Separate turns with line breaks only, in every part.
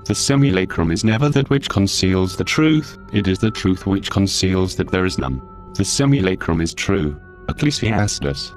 The simulacrum is never that which conceals the truth, it is the truth which conceals that there is none. The simulacrum is true. Ecclesiastes.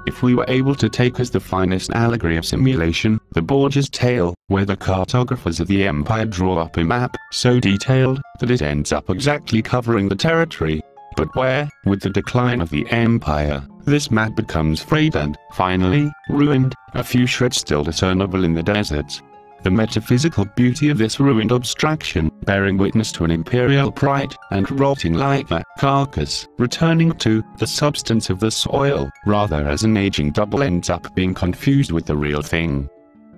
If we were able to take as the finest allegory of simulation, the Borgia's tale, where the cartographers of the empire draw up a map, so detailed, that it ends up exactly covering the territory, but where, with the decline of the empire, this map becomes frayed and, finally, ruined, a few shreds still discernible in the deserts. The metaphysical beauty of this ruined abstraction, bearing witness to an imperial pride, and rotting like a carcass, returning to the substance of the soil, rather as an aging double ends up being confused with the real thing.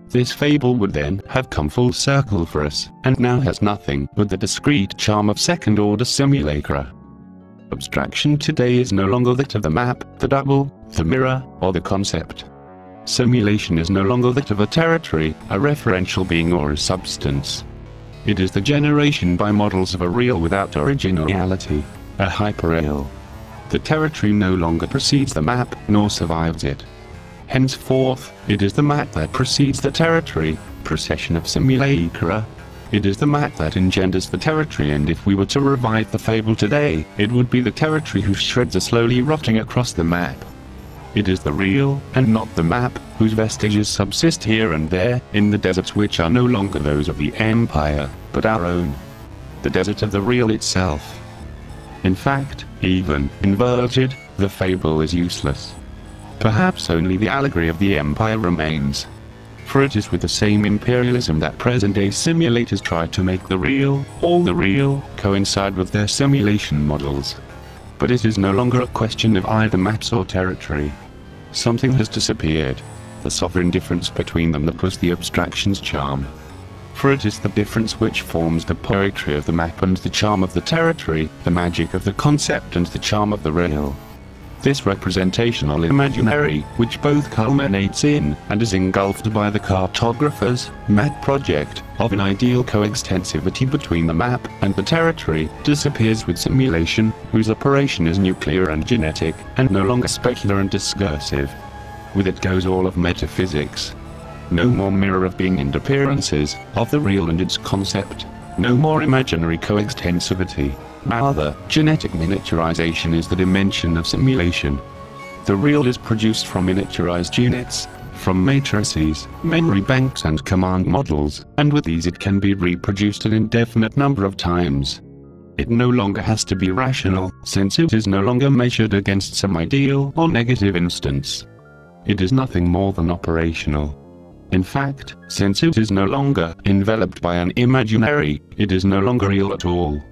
This fable would then have come full circle for us, and now has nothing but the discreet charm of second-order simulacra. Abstraction today is no longer that of the map, the double, the mirror, or the concept. Simulation is no longer that of a territory, a referential being or a substance. It is the generation by models of a real without originality, a hyperreal. The territory no longer precedes the map, nor survives it. Henceforth, it is the map that precedes the territory, procession of simulacra. It is the map that engenders the territory, and if we were to revive the fable today, it would be the territory whose shreds are slowly rotting across the map. It is the real, and not the map, whose vestiges subsist here and there, in the deserts which are no longer those of the empire, but our own. The desert of the real itself. In fact, even inverted, the fable is useless. Perhaps only the allegory of the empire remains. For it is with the same imperialism that present-day simulators try to make the real, all the real, coincide with their simulation models. But it is no longer a question of either maps or territory. Something has disappeared. The sovereign difference between them that was the abstraction's charm. For it is the difference which forms the poetry of the map and the charm of the territory, the magic of the concept and the charm of the real. This representational imaginary, which both culminates in, and is engulfed by the cartographer's, mad project, of an ideal coextensivity between the map and the territory, disappears with simulation, whose operation is nuclear and genetic, and no longer specular and discursive. With it goes all of metaphysics. No more mirror of being and appearances, of the real and its concept. No more imaginary coextensivity. Rather, genetic miniaturization is the dimension of simulation. The real is produced from miniaturized units, from matrices, memory banks and command models, and with these it can be reproduced an indefinite number of times. It no longer has to be rational, since it is no longer measured against some ideal or negative instance. It is nothing more than operational. In fact, since it is no longer enveloped by an imaginary, it is no longer real at all.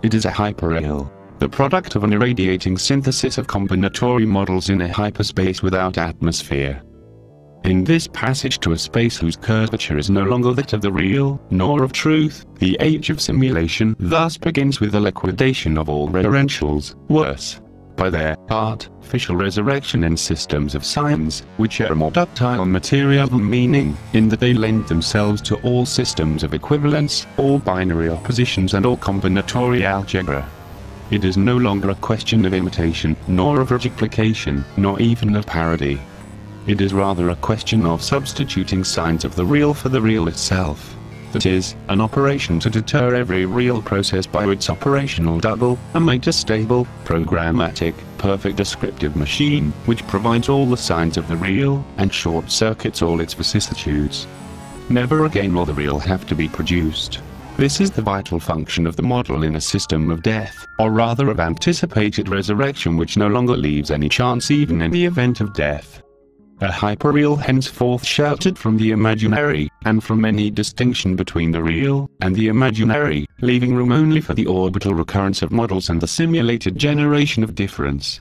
It is a hyperreal, the product of an irradiating synthesis of combinatory models in a hyperspace without atmosphere. In this passage to a space whose curvature is no longer that of the real, nor of truth, the age of simulation thus begins with the liquidation of all referentials, worse, by their artificial resurrection in systems of science, which are more ductile material than meaning, in that they lend themselves to all systems of equivalence, all binary oppositions and all combinatory algebra. It is no longer a question of imitation, nor of reduplication, nor even of parody. It is rather a question of substituting signs of the real for the real itself. That is, an operation to deter every real process by its operational double, a metastable, programmatic, perfect descriptive machine, which provides all the signs of the real, and short-circuits all its vicissitudes. Never again will the real have to be produced. This is the vital function of the model in a system of death, or rather of anticipated resurrection, which no longer leaves any chance even in the event of death. A hyperreal henceforth sheltered from the imaginary, and from any distinction between the real and the imaginary, leaving room only for the orbital recurrence of models and the simulated generation of difference.